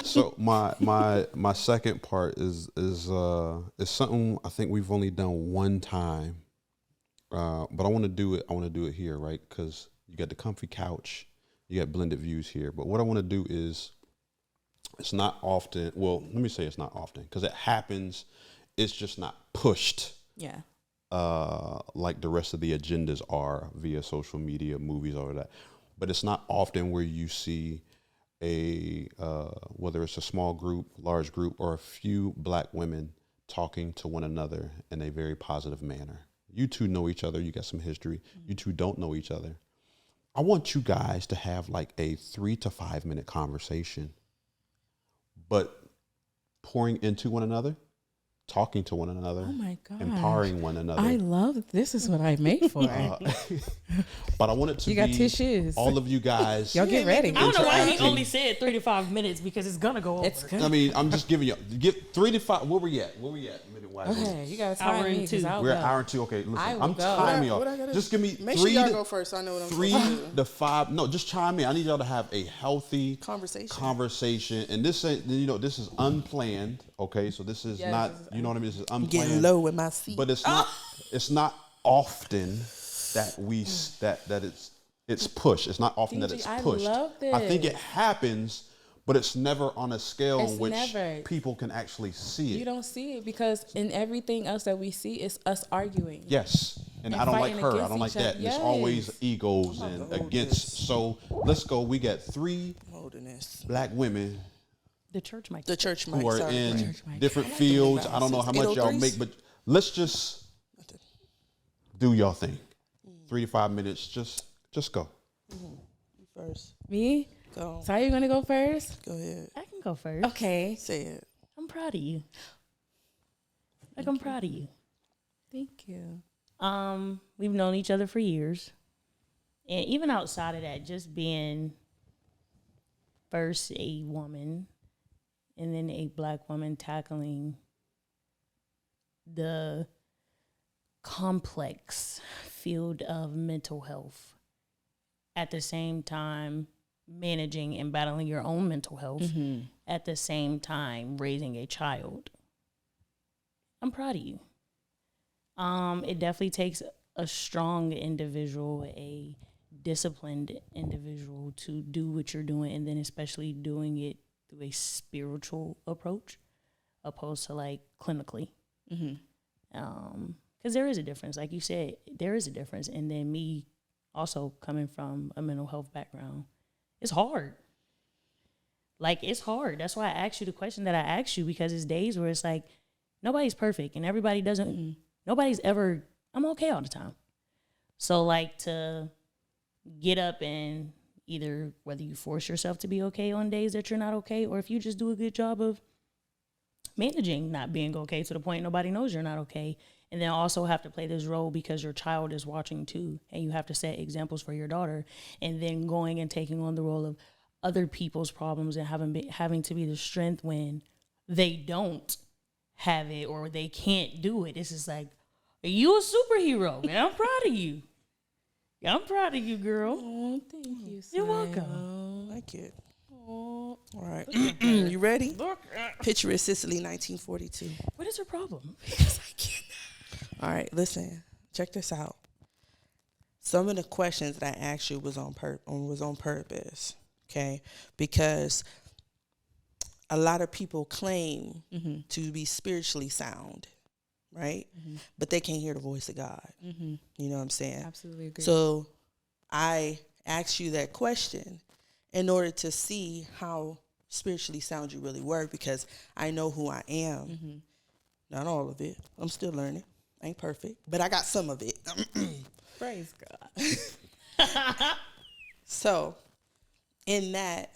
So my second part is something I think we've only done one time, but I want to do it. I want to do it here, right? Because you got the comfy couch, you got blended views here. But what I want to do is, it's not often. Well, let me say it's not often because it happens. It's just not pushed. Yeah. Like the rest of the agendas are via social media, movies, all of that. But it's not often where you see a whether it's a small group, large group, or a few black women talking to one another in a very positive manner. You two know each other. You got some history. You two don't know each other. I want you guys to have like a 3 to 5 minute conversation, but pouring into one another, talking to one another, Oh my God, empowering one another. I love it. This is what I made for it. But I want it to You got be tissues. all of you guys. Y'all get ready. I don't know why he interacting. only said 3 to 5 minutes because it's gonna go over. It's good. I mean, I'm just giving you get 3 to 5. Where we at? Minute-wise. Okay, you gotta Hour time me and 'cause two. I'll We're go. at hour 2. Okay, listen, I will I'm go. timing What I y'all. gotta- Just give me Make sure 3 y'all to go first. I know what I'm 3 supposed to do. to 5. No, just chime in. I need y'all to have a healthy Conversation. And this ain't, this is unplanned. Okay, so this is Yes, not, this is you know what I mean. This is unplanned. Getting low in my seat. But it's not. It's not often that we that it's pushed. It's not often that DG, it's I pushed. love I think this. it happens, but it's never on a scale It's in which never. people can actually see it. You don't see it because in everything else that we see, it's us arguing. Yes. And And I don't like fighting her. I against don't like each that. other. And it's always Yes. egos I'm and about to hold against. this. So let's go. We got 3 Holding this. black women The church mic. The church mic. who are sorry. in Church mic. different I like the fields. big I don't know how much y'all 803s. make, but let's just do y'all thing. 3 to 5 minutes. Just go. You first. Me? Go. So are you gonna go first? Go ahead. I can go first. Okay. Say it. I'm proud of you. I'm proud of you. Thank you. We've known each other for years. And even outside of that, just being first a woman and then a black woman tackling the complex field of mental health at the same time managing and battling your own mental health at the same time raising a child. I'm proud of you. It definitely takes a strong individual, a disciplined individual to do what you're doing, and then especially doing it through a spiritual approach opposed to like clinically. Because there is a difference. Like you said, there is a difference. And then me also coming from a mental health background, it's hard. Like, it's hard. That's why I asked you the question that I asked you, because it's days where it's like, nobody's perfect and everybody doesn't, nobody's ever, I'm okay all the time. So like to get up and either whether you force yourself to be okay on days that you're not okay, or if you just do a good job of managing not being okay to the point nobody knows you're not okay. And then also have to play this role because your child is watching too, and you have to set examples for your daughter, and then going and taking on the role of other people's problems and having to be the strength when they don't have it or they can't do it. It's just like, you a superhero, and I'm proud of you. I'm proud of you, girl. Oh, thank you. You're welcome. Like it. Oh, All right. You ready? Picture it, Sicily, 1942. What is her problem? because I can't. All right, listen. Check this out. Some of the questions that I asked you was on purpose, okay? Because a lot of people claim to be spiritually sound, right? But they can't hear the voice of God. You know what I'm saying? Absolutely agree. So I asked you that question in order to see how spiritually sound you really were, because I know who I am. Not all of it. I'm still learning. I ain't perfect, but I got some of it. Praise God. So in that,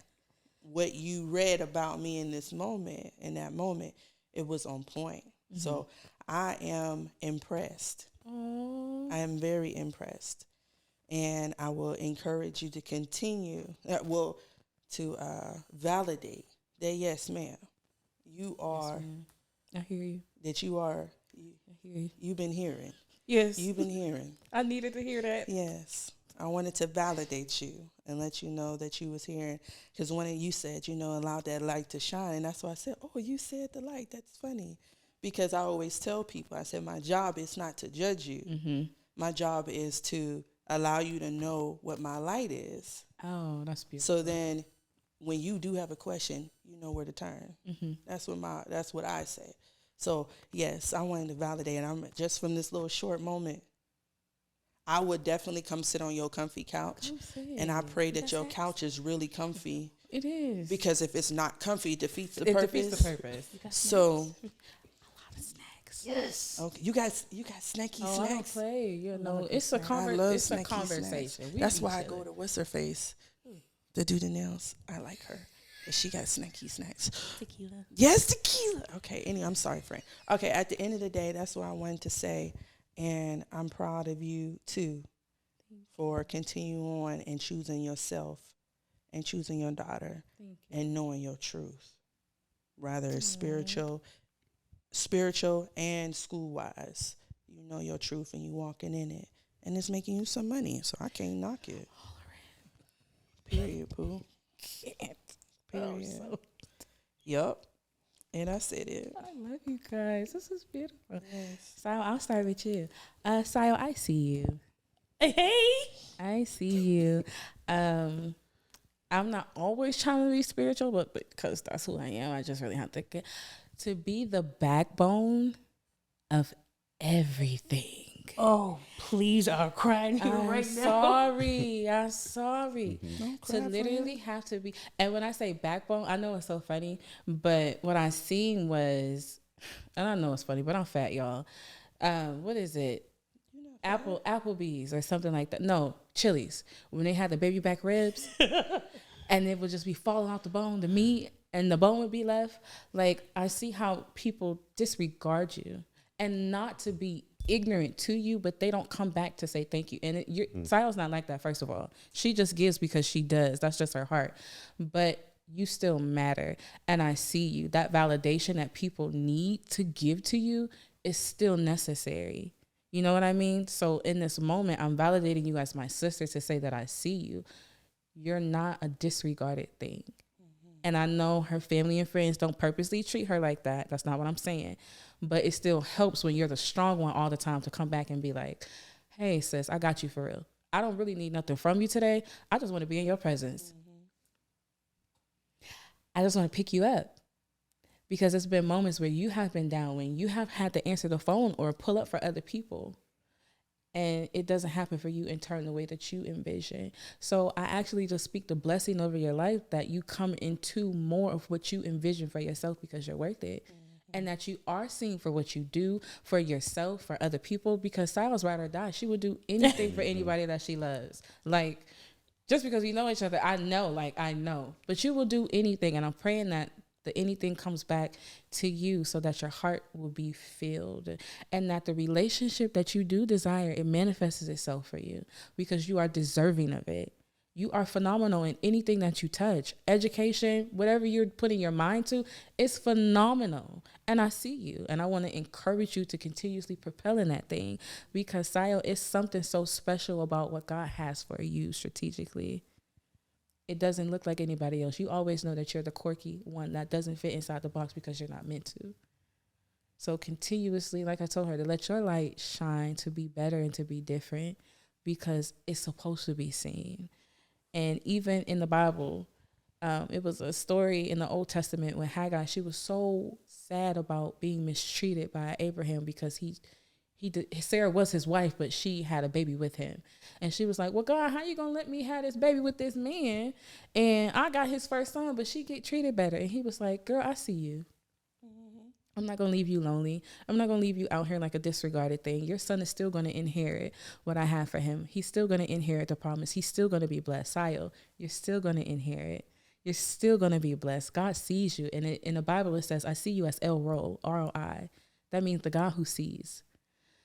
what you read about me in that moment, it was on point. So I am impressed. Oh, I am very impressed. And I will encourage you to continue, to validate that, yes, ma'am, you are, I hear you. that you are, I hear you. you've been hearing. Yes. You've been hearing. I needed to hear that. Yes. I wanted to validate you and let you know that you was hearing. Because when you said, allow that light to shine. And that's why I said, oh, you said the light. That's funny. Because I always tell people, I said, my job is not to judge you. Mm-hmm. My job is to allow you to know what my light is. Oh, that's beautiful. So then when you do have a question, you know where to turn. Mm-hmm. That's what I say. So yes, I wanted to validate, and I'm just from this little short moment, I would definitely come sit on your comfy couch, and I pray that your couch is really comfy. It is. Because if it's not comfy, it defeats the it purpose. defeats the purpose. So, a lot of snacks. Yes. okay, you got snacky Oh, I don't snacks. play. You know, it's a I love it's a snacky conversation. snacks. We That's be why I chilling. go to what's her face to do the nails. I like her. And she got snacky snacks. Tequila. Yes, tequila. Okay, anyway, I'm sorry, friend. Okay, at the end of the day, that's what I wanted to say. And I'm proud of you, too, for continuing on and choosing yourself and choosing your daughter and knowing your truth. Rather it's spiritual and school-wise. You know your truth and you walking in it. And it's making you some money, so I can't knock it. Period, Pooh. Period. Yup. And I said it. I love you guys. This is beautiful. Yes. Sayo, I'll start with you. Sayo, I see you. Hey. I see you. I'm not always trying to be spiritual, but because that's who I am, I just really have to get to be the backbone of everything. Oh, please, I'm crying here I'm right now. sorry. I'm sorry. Don't To cry for literally it. have to be, and when I say backbone, I know it's so funny, but what I seen was, and I know it's funny, but I'm fat, y'all. What is it? Applebee's or something like that. No, Chili's. When they had the baby back ribs, and it would just be falling off the bone, the meat, and the bone would be left. Like, I see how people disregard you, and not to be ignorant to you, but they don't come back to say thank you. And Sayo's not like that, first of all. She just gives because she does. That's just her heart. But you still matter. And I see you. That validation that people need to give to you is still necessary. You know what I mean? So in this moment, I'm validating you as my sister to say that I see you. You're not a disregarded thing. And I know her family and friends don't purposely treat her like that. That's not what I'm saying. But it still helps when you're the strong one all the time to come back and be like, hey, sis, I got you for real. I don't really need nothing from you today. I just want to be in your presence. I just want to pick you up. Because it's been moments where you have been down, when you have had to answer the phone or pull up for other people. And it doesn't happen for you in turn the way that you envision. So I actually just speak the blessing over your life that you come into more of what you envision for yourself because you're worth it. And that you are seen for what you do for yourself, for other people, because Silas ride or die. She would do anything for anybody that she loves. Like, just because we know each other, I know. But you will do anything. And I'm praying that the anything comes back to you so that your heart will be filled. And that the relationship that you do desire, it manifests itself for you because you are deserving of it. You are phenomenal in anything that you touch. Education, whatever you're putting your mind to, it's phenomenal. And I see you. And I want to encourage you to continuously propel in that thing because, Sayo, it's something so special about what God has for you strategically. It doesn't look like anybody else. You always know that you're the quirky one that doesn't fit inside the box because you're not meant to. So continuously, like I told her, to let your light shine, to be better and to be different because it's supposed to be seen. And even in the Bible, it was a story in the Old Testament when Haggai, she was so sad about being mistreated by Abraham because Sarah was his wife, but she had a baby with him. And she was like, well, God, how you going to let me have this baby with this man? And I got his first son, but she get treated better. And he was like, girl, I see you. I'm not going to leave you lonely. I'm not going to leave you out here like a disregarded thing. Your son is still going to inherit what I have for him. He's still going to inherit the promise. He's still going to be blessed. Sayo, you're still going to inherit. You're still going to be blessed. God sees you. And in the Bible, it says, I see you as El Roi, R-O-I. That means the God who sees.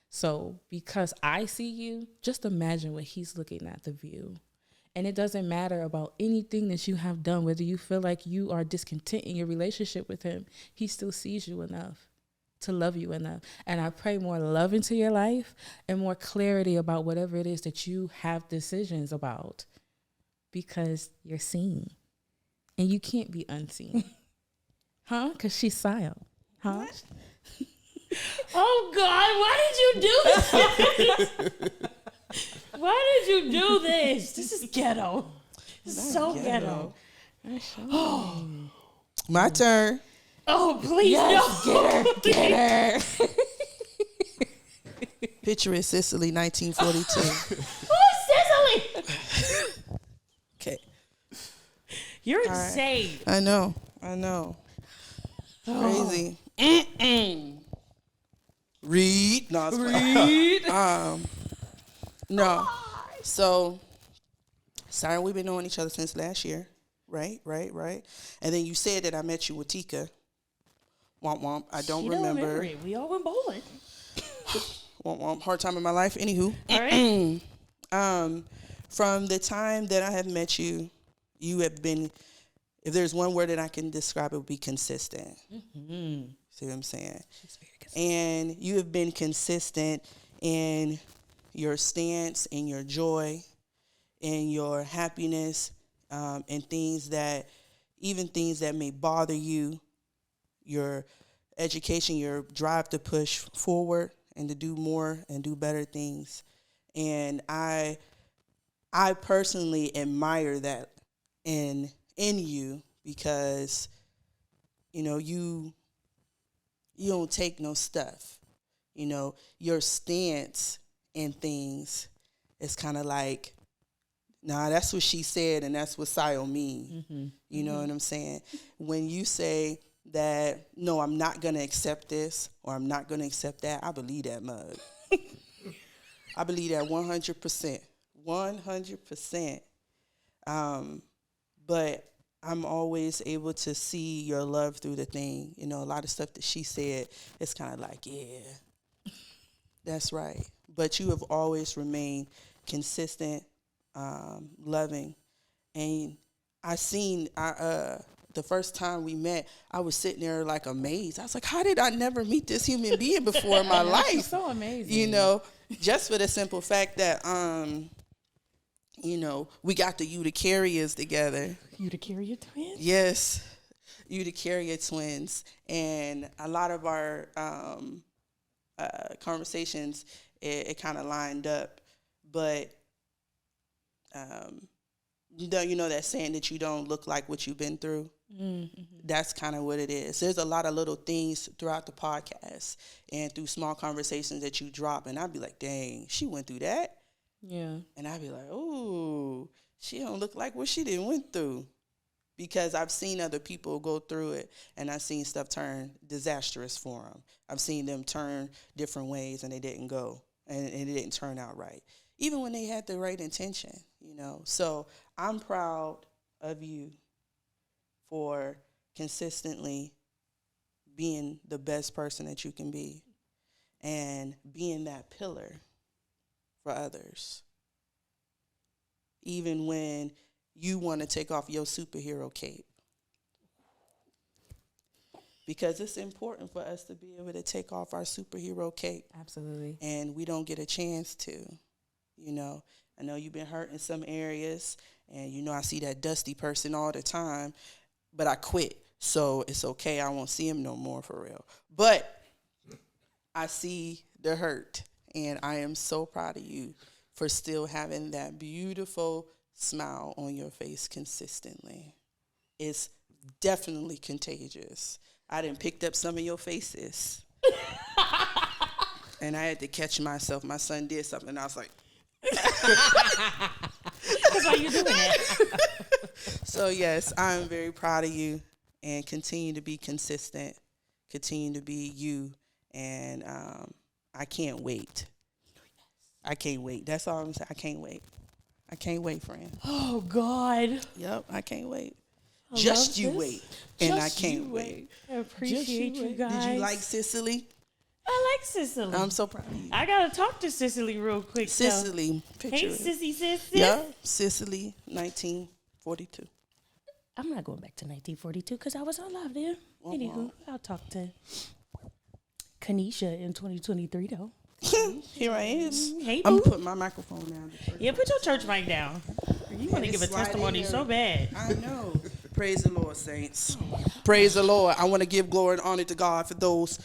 So because I see you, just imagine what he's looking at, the view. And it doesn't matter about anything that you have done, whether you feel like you are discontent in your relationship with him, he still sees you enough to love you enough. And I pray more love into your life and more clarity about whatever it is that you have decisions about, because you're seen and you can't be unseen. Huh? Because she's silent. Huh? What? Oh, God, why did you do this? Why did you do this? This is ghetto. This is so ghetto. My turn. Oh, please, no. Get her. Picture it, Sicily, 1942. Who is Cicely? Okay. You're insane. I know. Crazy. Read. No, it's Read. No. So, sorry, we've been knowing each other since last year. Right. And then you said that I met you with Tika. Womp womp. I don't remember. It. We all went bowling. Womp womp. Hard time in my life. Anywho. All right. From the time that I have met you, you have been, if there's one word that I can describe, it would be consistent. Mm-hmm. See what I'm saying? She's very consistent. And you have been consistent in your stance, in your joy, in your happiness, and things that may bother you, your education, your drive to push forward and to do more and do better things. And I personally admire that in you, because, you don't take no stuff. Your stance in things is kind of like, nah, that's what she said and that's what Sio mean. Mm-hmm. You know what I'm saying? When you say that, no, I'm not going to accept this or I'm not going to accept that, I believe that mug. I believe that 100%. 100%. But I'm always able to see your love through the thing. A lot of stuff that she said, it's kind of like, yeah, that's right. But you have always remained consistent, loving. And the first time we met, I was sitting there like amazed. I was like, how did I never meet this human being before in my life? So amazing. Just for the simple fact that, we got the Eutycharias together. Eutycharia twins? Yes, Eutycharia twins. And a lot of our conversations, it kind of lined up. But, that saying that you don't look like what you've been through? Mm-hmm. That's kind of what it is. There's a lot of little things throughout the podcast and through small conversations that you drop. And I'd be like, dang, she went through that? Yeah. And I'd be like, oh, she don't look like what she didn't went through. Because I've seen other people go through it, and I've seen stuff turn disastrous for them. I've seen them turn different ways, and they didn't go, and it didn't turn out right. Even when they had the right intention, So I'm proud of you for consistently being the best person that you can be and being that pillar for others. Even when you want to take off your superhero cape. Because it's important for us to be able to take off our superhero cape. Absolutely. And we don't get a chance to, I know you've been hurt in some areas, and I see that dusty person all the time, but I quit. So it's okay. I won't see him no more for real. But I see the hurt, and I am so proud of you for still having that beautiful smile on your face consistently. It's definitely contagious. I done picked up some of your faces. And I had to catch myself. My son did something, and I was like, that's why you're doing it. So, yes, I'm very proud of you, and continue to be consistent, continue to be you, and I can't wait. I can't wait. That's all I'm saying. I can't wait. I can't wait, friend. Oh, God. Yep, I can't wait. Just you wait, and I can't wait. I appreciate you guys. Did you like Sicily? I like Sicily. I'm so proud of you. I got to talk to Sicily real quick. Sicily. Hey, Picture it. Sissy, sis. Yeah, Sicily, 1942. I'm not going back to 1942 because I was alive then. Anywho, I'll talk to Kanisha in 2023 though. Here I is. Hey, I'm boo. putting my microphone down. Yeah, put your church mic down. You want to give a slide in testimony there. so bad. I know. Praise the Lord, saints. Praise the Lord. I want to give glory and honor to God for those.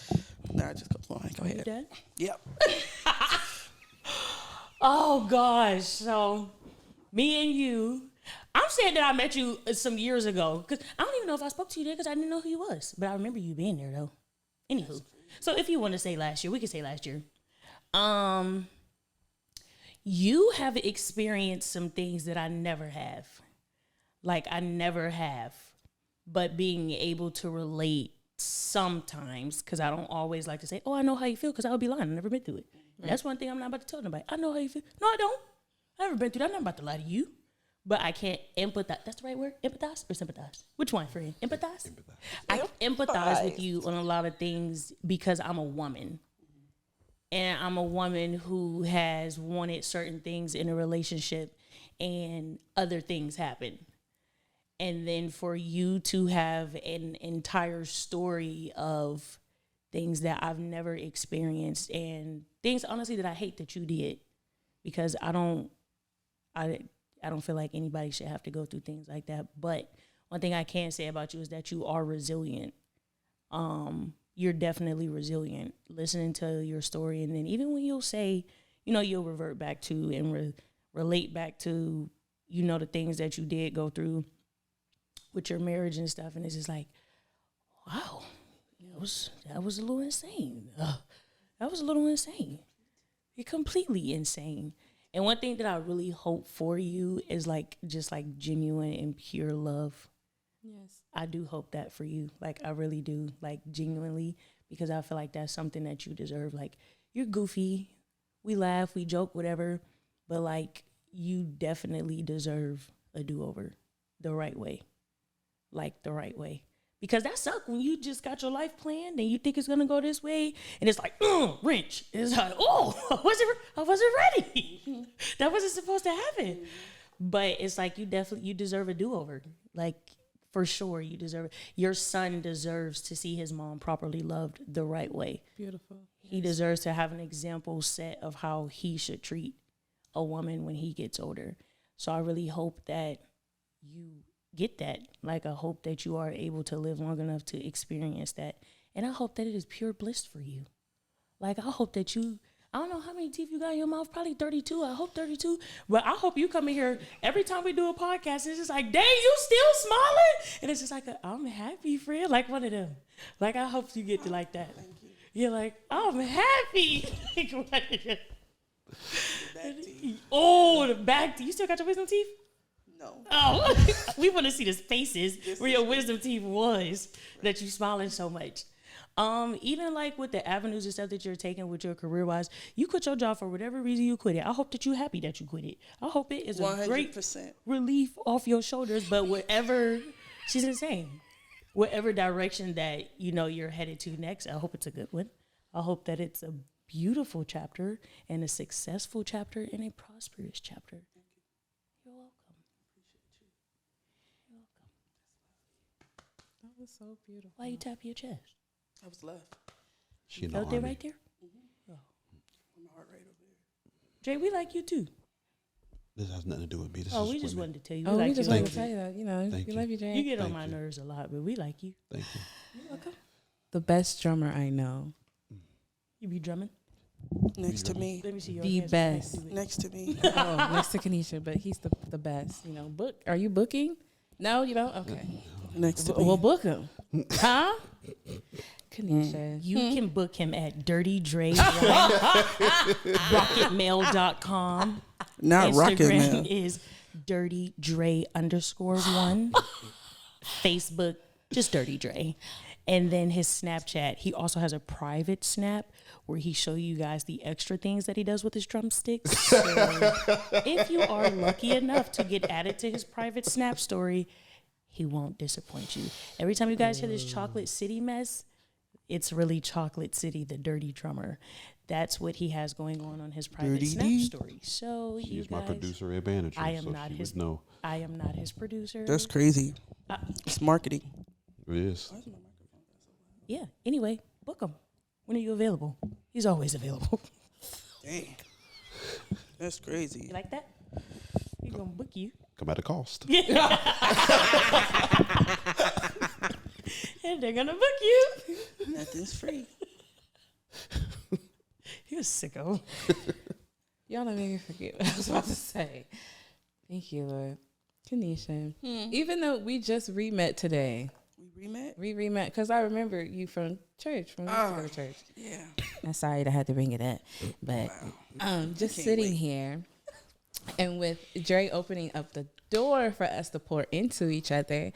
Nah, just go on. Go You ahead. done? Yep. Oh gosh, so me and you, I'm saying that I met you some years ago because I don't even know if I spoke to you there because I didn't know who you was, but I remember you being there though. Anywho, so if you want to say last year, we could say last year. You have experienced some things that I never have, like I never have, but being able to relate sometimes because I don't always like to say, "Oh, I know how you feel," because I would be lying. I've never been through it. Right. That's one thing I'm not about to tell nobody. I know how you feel. No, I don't. I've never been through that. I'm not about to lie to you. But I can't empathize. That's the right word? Empathize or sympathize? Which one, friend? Empathize? I empathize with you on a lot of things because I'm a woman. And I'm a woman who has wanted certain things in a relationship and other things happen. And then for you to have an entire story of things that I've never experienced and things honestly that I hate that you did because I don't feel like anybody should have to go through things like that. But one thing I can say about you is that you are resilient. You're definitely resilient. Listening to your story, and then even when you'll say, you'll revert back to and relate back to, the things that you did go through with your marriage and stuff, and it's just like, wow, that was a little insane. That was a little insane. You're completely insane. And one thing that I really hope for you is just genuine and pure love. Yes. I do hope that for you. I really do, genuinely, because I feel like that's something that you deserve. You're goofy. We laugh, we joke, whatever. But you definitely deserve a do-over the right way. The right way. Because that sucks when you just got your life planned and you think it's going to go this way. And it's wrench. It's like, oh, I wasn't ready. That wasn't supposed to happen. But it's you deserve a do-over. For sure, you deserve it. Your son deserves to see his mom properly loved the right way. Beautiful. He deserves to have an example set of how he should treat a woman when he gets older. So I really hope that you get that. I hope that you are able to live long enough to experience that. And I hope that it is pure bliss for you. I hope that I don't know how many teeth you got in your mouth, probably 32. I hope 32. But I hope you come in here every time we do a podcast, it's just dang, you still smiling? And it's just I'm happy, friend. One of them. I hope you get to that. Thank you. You're I'm happy. The back teeth. You still got your wisdom teeth? No. Oh, we want to see the spaces where your wisdom teeth was that you smiling so much. Even with the avenues and stuff that you're taking with your career-wise, you quit your job for whatever reason you quit it. I hope that you're happy that you quit it. I hope it is 100%. A great relief off your shoulders. But whatever, she's insane. Whatever direction that, you're headed to next, I hope it's a good one. I hope that it's a beautiful chapter and a successful chapter and a prosperous chapter. You're welcome. You're welcome. That was so beautiful. Why you tap your chest? I was left. She felt it right there? Mm-hmm. Oh. My heart rate over there. Jay, we like you too. This has nothing to do with me. We just wanted to tell you. We just wanted to tell you that. We love you, Jay. You get on my nerves a lot, but we like you. Thank you. You're welcome. The best drummer I know. You be drumming? Next to me. Let me see your The hands. best. Next to me. Next to Kanisha, but he's the best. Book. Are you booking? No, you don't? Okay. Next to me. Well, book him. Huh? Kanisha. You can book him at DirtyDre, rocketmail.com. Not Rocket Mail. Instagram is DirtyDre_1. Facebook, just Dirty Dre. And then his Snapchat, he also has a private snap where he show you guys the extra things that he does with his drumsticks. So if you are lucky enough to get added to his private snap story, he won't disappoint you. Every time you guys hear this Chocolate City mess, it's really Chocolate City, the dirty drummer. That's what he has going on his private Dirty snap D. story. So She's you guys, my producer and manager. I am so not she his. would know. I am not his producer. That's crazy. It's marketing. It is. Yeah. Anyway, book him. When are you available? He's always available. Dang. That's crazy. You like that? He's gonna book you. Come at a cost. And they're gonna book you. Nothing's free. You're a sicko. Y'all don't make me forget what I was about to say. Thank you, Lord. Kanisha, even though we just re-met today. We re-met because I remember you from church, when we used to go to church. Yeah. I'm sorry to have to bring it up, but just sitting here and with Dre opening up the door for us to pour into each other.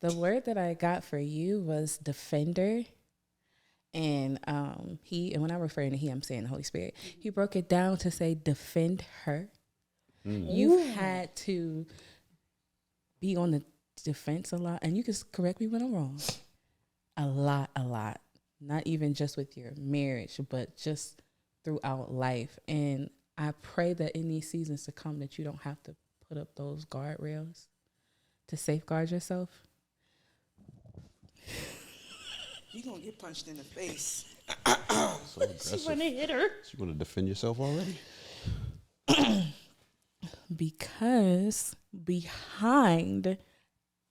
The word that I got for you was defender. And and when I'm referring to he, I'm saying the Holy Spirit. He broke it down to say defend her. You've had to be on the defense a lot, and you can correct me when I'm wrong. A lot. Not even just with your marriage, but just throughout life. And I pray that in these seasons to come that you don't have to put up those guardrails to safeguard yourself. You're going to get punched in the face. So aggressive. She wanna hit her. You want to defend yourself already? Because behind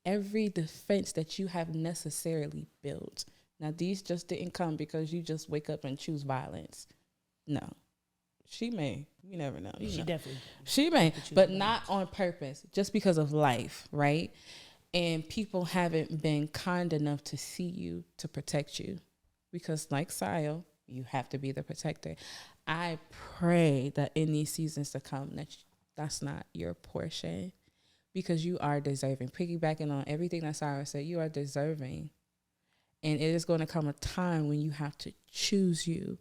every defense that you have necessarily built, now these just didn't come because you just wake up and choose violence. No. She may. You never know. She definitely. She may, but not on purpose, just because of life, right? And people haven't been kind enough to see you to protect you. Because like Sile, you have to be the protector. I pray that in these seasons to come, that's not your portion. Because you are deserving. Piggybacking on everything that Sarah said, you are deserving. And it is going to come a time when you have to choose you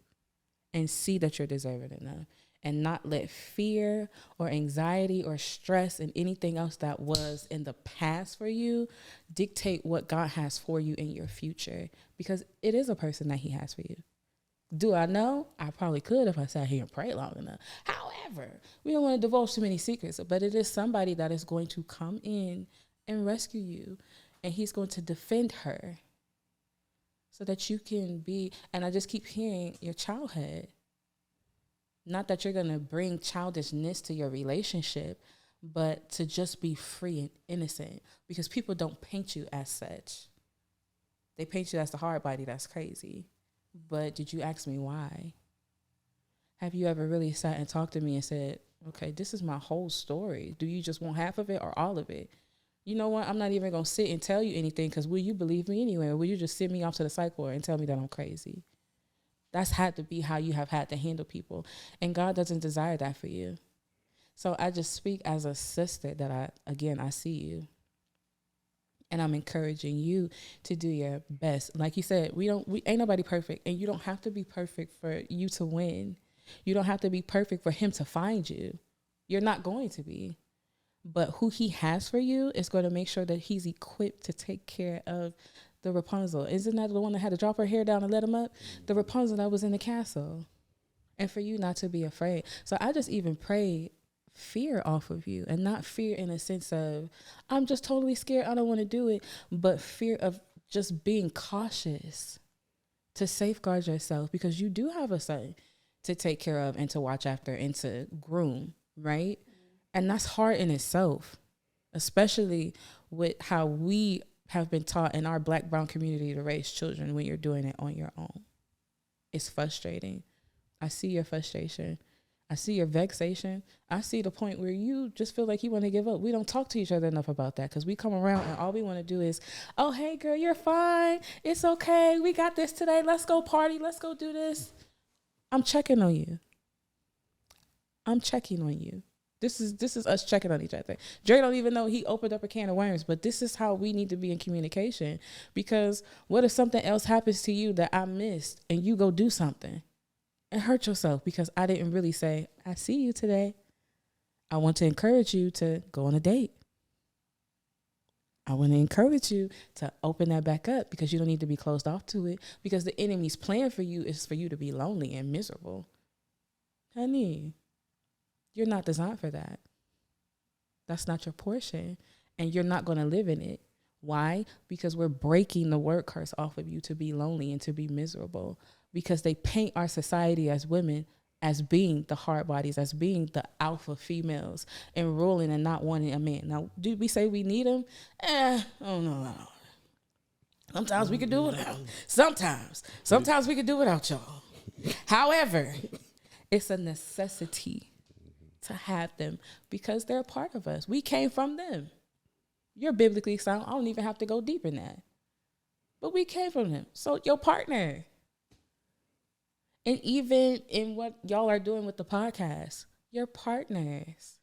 and see that you're deserving enough. And not let fear or anxiety or stress and anything else that was in the past for you dictate what God has for you in your future. Because it is a person that he has for you. Do I know? I probably could if I sat here and prayed long enough. However, we don't want to divulge too many secrets, but it is somebody that is going to come in and rescue you. And he's going to defend her so that you can be, and I just keep hearing your childhood. Not that you're going to bring childishness to your relationship, but to just be free and innocent. Because people don't paint you as such. They paint you as the hard body that's crazy. But did you ask me why? Have you ever really sat and talked to me and said, okay, this is my whole story. Do you just want half of it or all of it? You know what? I'm not even going to sit and tell you anything because will you believe me anyway? Or will you just send me off to the psych ward and tell me that I'm crazy? That's had to be how you have had to handle people. And God doesn't desire that for you. So I just speak as a sister that I see you. And I'm encouraging you to do your best. Like you said, we ain't nobody perfect. And you don't have to be perfect for you to win. You don't have to be perfect for him to find you. You're not going to be. But who he has for you is going to make sure that he's equipped to take care of the Rapunzel. Isn't that the one that had to drop her hair down and let him up? The Rapunzel that was in the castle. And for you not to be afraid. So I just even pray fear off of you. And not fear in a sense of, I'm just totally scared, I don't want to do it. But fear of just being cautious to safeguard yourself. Because you do have a son to take care of and to watch after and to groom, right? And that's hard in itself. Especially with how we have been taught in our Black, brown community to raise children when you're doing it on your own. It's frustrating. I see your frustration. I see your vexation. I see the point where you just feel like you want to give up. We don't talk to each other enough about that because we come around and all we want to do is, oh, hey, girl, you're fine. It's okay. We got this today. Let's go party. Let's go do this. I'm checking on you. I'm checking on you. This is us checking on each other. Dre don't even know he opened up a can of worms, but this is how we need to be in communication. Because what if something else happens to you that I missed and you go do something and hurt yourself because I didn't really say, I see you today. I want to encourage you to go on a date. I want to encourage you to open that back up because you don't need to be closed off to it because the enemy's plan for you is for you to be lonely and miserable. Honey, you're not designed for that. That's not your portion. And you're not going to live in it. Why? Because we're breaking the word curse off of you to be lonely and to be miserable, because they paint our society as women as being the hard bodies, as being the alpha females and ruling and not wanting a man. Now, do we say we need him? Oh no. Sometimes we could do without. Sometimes we could do without y'all. However, it's a necessity to have them because they're a part of us. We came from them. You're biblically sound. I don't even have to go deep in that. But we came from them. So your partner. And even in what y'all are doing with the podcast, your partners,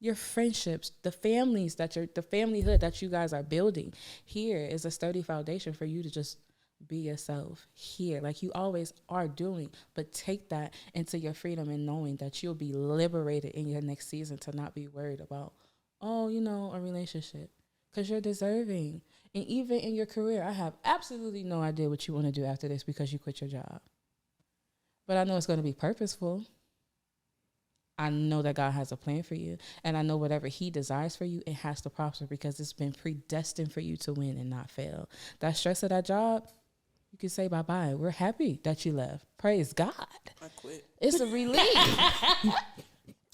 your friendships, the families the familyhood that you guys are building here is a sturdy foundation for you to just be yourself here, like you always are doing. But take that into your freedom and knowing that you'll be liberated in your next season to not be worried about, a relationship, because you're deserving. And even in your career, I have absolutely no idea what you want to do after this because you quit your job. But I know it's going to be purposeful. I know that God has a plan for you. And I know whatever he desires for you, it has to prosper because it's been predestined for you to win and not fail. That stress of that job, you can say bye-bye. We're happy that you left. Praise God. I quit. It's a relief.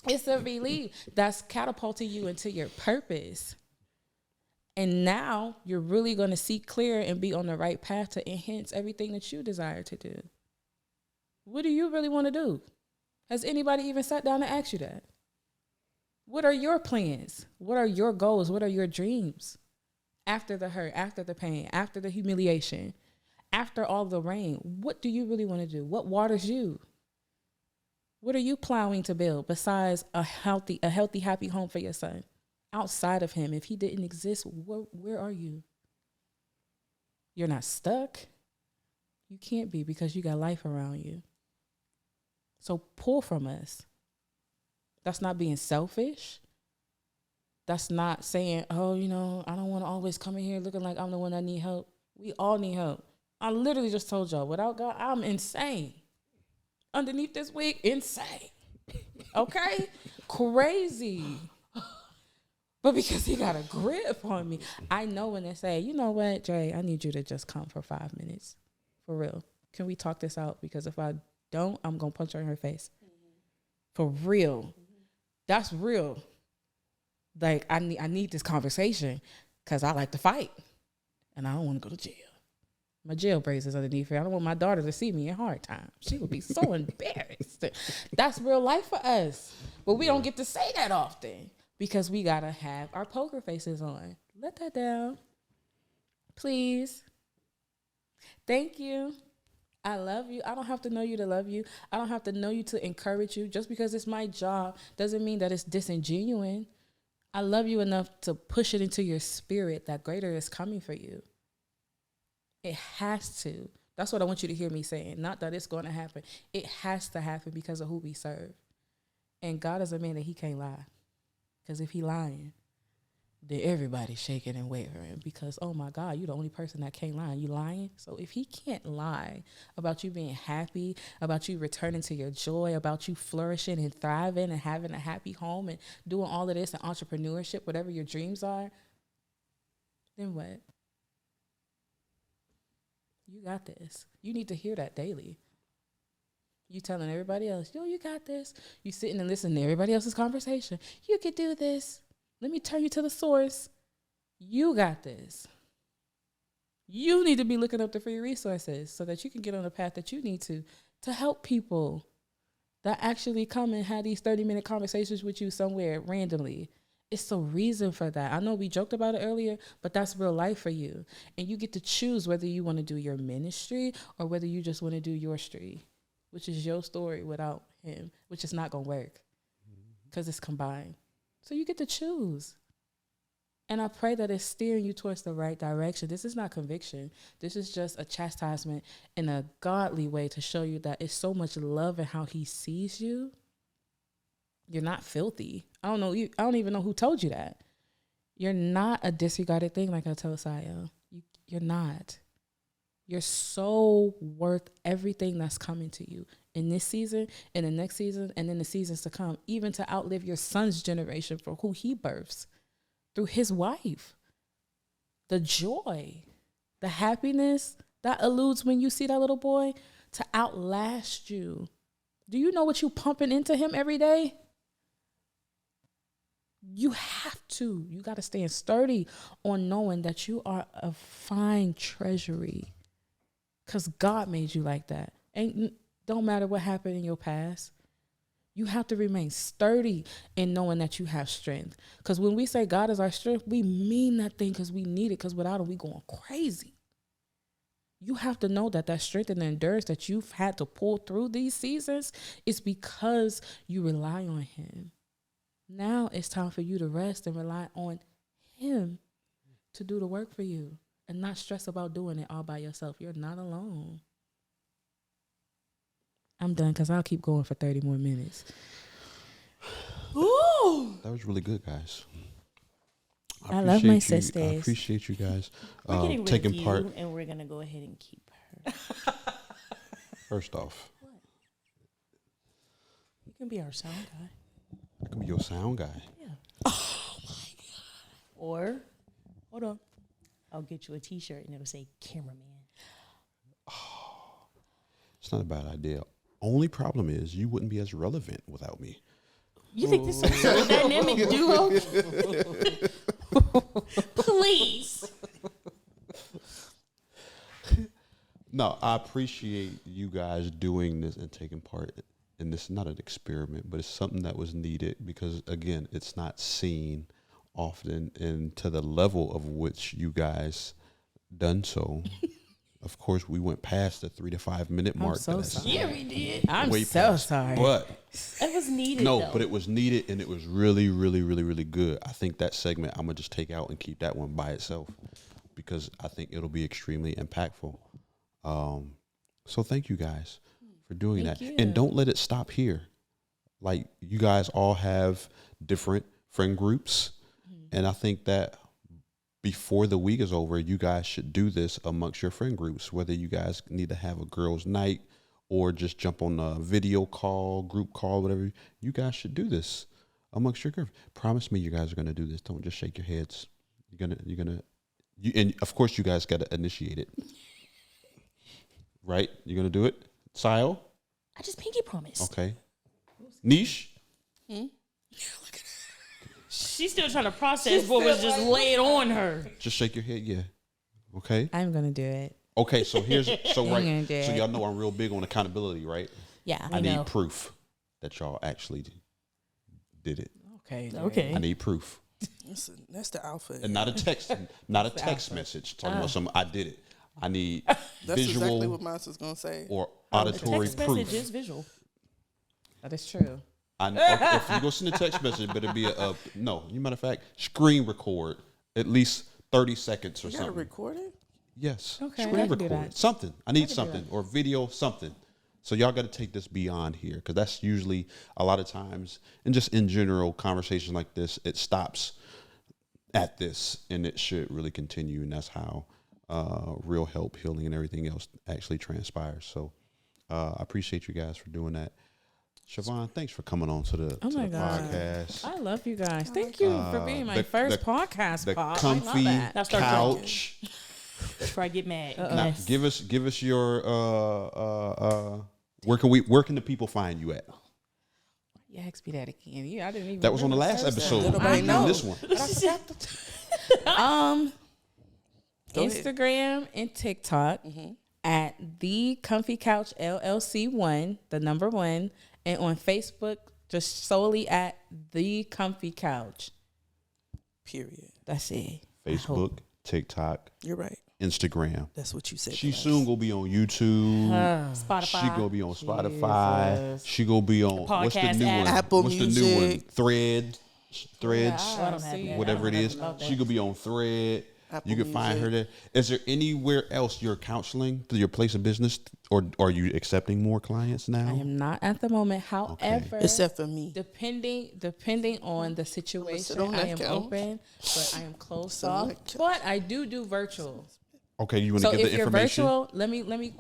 It's a relief that's catapulting you into your purpose. And now you're really going to see clear and be on the right path to enhance everything that you desire to do. What do you really want to do? Has anybody even sat down and asked you that? What are your plans? What are your goals? What are your dreams? After the hurt, after the pain, after the humiliation, after all the rain, what do you really want to do? What waters you? What are you plowing to build besides a healthy, happy home for your son? Outside of him, if he didn't exist, where are you? You're not stuck. You can't be because you got life around you. So pull from us. That's not being selfish. That's not saying, I don't want to always come in here looking like I'm the one that need help. We all need help. I literally just told y'all, without God, I'm insane. Underneath this wig, insane. Okay? Crazy. But because he got a grip on me, I know when they say, you know what, Dre, I need you to just come for 5 minutes. For real. Can we talk this out? Because if I don't, I'm going to punch her in her face. For real. That's real. Like, I need this conversation because I like to fight. And I don't want to go to jail. My jail braids is underneath here. I don't want my daughter to see me in hard times. She would be so embarrassed. That's real life for us. But we don't get to say that often because we got to have our poker faces on. Let that down. Please. Thank you. I love you. I don't have to know you to love you. I don't have to know you to encourage you. Just because it's my job doesn't mean that it's disingenuine. I love you enough to push it into your spirit that greater is coming for you. It has to. That's what I want you to hear me saying. Not that it's going to happen. It has to happen because of who we serve. And God is a man that he can't lie. Because if he lying, then everybody's shaking and wavering because, oh my God, you're the only person that can't lie. You lying? So if he can't lie about you being happy, about you returning to your joy, about you flourishing and thriving and having a happy home and doing all of this and entrepreneurship, whatever your dreams are, then what? You got this. You need to hear that daily. You telling everybody else, you got this. You sitting and listening to everybody else's conversation. You could do this. Let me turn you to the source. You got this. You need to be looking up the free resources so that you can get on the path that you need to help people that actually come and have these 30-minute conversations with you somewhere randomly. It's a reason for that. I know we joked about it earlier, but that's real life for you. And you get to choose whether you want to do your ministry or whether you just want to do your street, which is your story without him, which is not going to work because it's combined. So you get to choose. And I pray that it's steering you towards the right direction. This is not conviction. This is just a chastisement in a godly way to show you that it's so much love in how he sees you. You're not filthy. I don't even know who told you that. You're not a disregarded thing like I told Sayo. You're not. You're so worth everything that's coming to you in this season, in the next season, and in the seasons to come, even to outlive your son's generation for who he births through his wife. the joy, the happiness that eludes when you see that little boy to outlast you. Do you know what you pumping into him every day? You have to. You got to stand sturdy on knowing that you are a fine treasury because God made you like that. Don't matter what happened in your past. You have to remain sturdy in knowing that you have strength. Because when we say God is our strength, we mean that thing because we need it, because without it, we going crazy. You have to know that that strength and the endurance that you've had to pull through these seasons is because you rely on him. Now it's time for you to rest and rely on him to do the work for you and not stress about doing it all by yourself. You're not alone. I'm done because I'll keep going for 30 more minutes. Ooh. That was really good, guys. I love my appreciate sisters. I appreciate you guys We're getting rid taking of you, part. and we're gonna go ahead and keep her. First off, You can be our sound guy. I can be your sound guy. Yeah. Or, hold on, I'll get you a T-shirt and it'll say cameraman. It's not a bad idea. Only problem is you wouldn't be as relevant without me. You think this is a dynamic duo? Please. No, I appreciate you guys doing this and taking part in this. Not an experiment, but it's something that was needed because, again, it's not seen often and to the level of which you guys done so. Of course, we went past the 3 to 5 minute mark. so sorry. Yeah, we did. I'm way so past. sorry. But It was needed. no, though. but it was needed and it was really, really, really, really good. I think that segment I'm gonna just take out and keep that one by itself because I think it'll be extremely impactful. So thank you guys for doing Thank that, you. and don't let it stop here. Like you guys all have different friend groups, and I think that before the week is over, you guys should do this amongst your friend groups, whether you guys need to have a girls' night or just jump on a video call, group call, whatever. You guys should do this amongst your group. Promise me you guys are going to do this. Don't just shake your heads. And of course you guys got to initiate it. Right? You're going to do it? Sile? I just pinky promised. Okay. Niche? She's still trying to process what was just laid on her. Just shake your head, yeah. Okay. I'm going to do it. Okay, so here's so I'm right. gonna do So it. y'all know I'm real big on accountability, right? Yeah. I know. need proof that y'all actually did it. Okay. Okay. I need proof. That's the alpha. And not a text, not a text message talking about some I did it. I need That's visual exactly what mine was gonna say. or auditory Text proof. message is visual. That is true. If you go send a text message, but it'd be no. You matter of fact, screen record at least 30 seconds or You gotta something. record it. Yes. Okay, I Screen can do record that. something. I need do something or video something. So y'all got to take this beyond here because that's usually a lot of times and just in general conversations like this, it stops at this and it should really continue. And that's how real help, healing, and everything else actually transpires. So I appreciate you guys for doing that. Siobhan, thanks for coming on to the podcast. I love you guys. Thank you for being my the- first the- podcast The pod. I comfy love that. Now start couch. Before I get mad. Now, Yes. give us your where can the people find you at? You asked me that again. Yeah, I didn't even. That was on the last realize that. episode. Nobody Not knows. this one. Go ahead. Instagram and TikTok at the Comfy Couch LLC 1, the number 1, and on Facebook just solely at the Comfy Couch. Period. That's it. Facebook, TikTok, You're right. Instagram. That's what you said. She guys. soon gonna be on YouTube. Spotify. She gonna be on Spotify. Jesus. She gonna be on what's the Podcast new app. one? Apple what's the new one? Music. Threads. Oh, I don't have that. Whatever it is. about that. She could be on Thread. Apple You can find her there. Is there anywhere else you're counseling through your place of business, or are you accepting more clients now? I am not at the moment. However, Except for me. depending on the situation, sit on I that am couch. open, but I am closed Sit on off. that couch. But I do virtual. Okay, you want So to give if the you're information? virtual, let me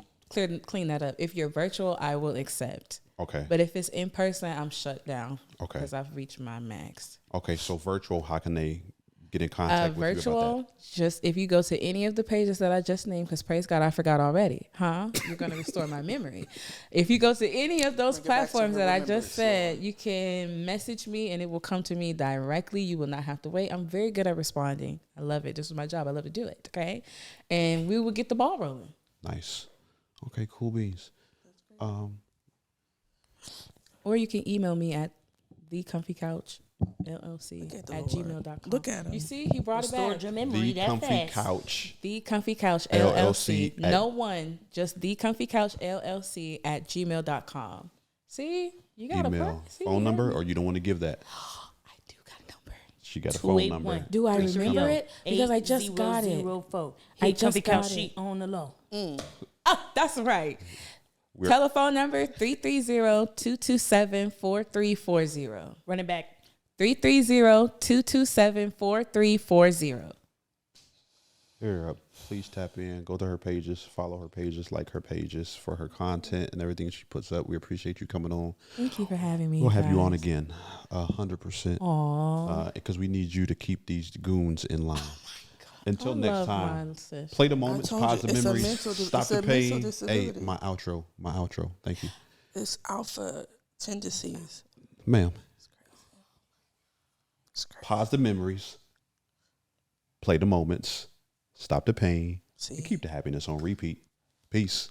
clean that up. If you're virtual, I will accept. Okay. But if it's in person, I'm shut down. Okay. Because I've reached my max. Okay, so virtual, how can they get in contact with you about Virtual, just if you go to any of the pages that I just named, because praise God, I forgot already. You're going to restore my memory. If you go to any of those platforms that I just said, you can message me and it will come to me directly. You will not have to wait. I'm very good at responding. I love it. This is my job. I love to do it. Okay. And we will get the ball rolling. that? Nice. Okay, cool beans. Or you can email me at thecomfycouchllc@gmail.com. Look at him. You see, he brought it back. Restored your memory The that Comfy fast. Couch. The Comfy Couch LLC LLC. No one, just The Comfy Couch LLC @gmail.com. See, you got Email, phone number, or you don't want to give that? I do got a number. She got a phone number. 281. Do I remember it? Because I just got it. 8004. I Hey, just Comfy got Couch it. sheet on the low. That's right. We're- Telephone number 330-227-4340. Run it back. 330-227-4340. Here, please tap in, go to her pages, follow her pages, like her pages for her content and everything she puts up. We appreciate you coming on. Thank you for having me. We'll have you on guys. again, 100%. Aw. Because we need you to keep these goons in line. Until I next love time, mine, sis. play the moments, told you, positive it's a memories, mental dis- stop it's the a mental pain. Hey, disability. my outro. Thank you. It's alpha tendencies. Ma'am, It's crazy. positive memories, play the moments, stop the pain, See. and keep the happiness on repeat. Peace.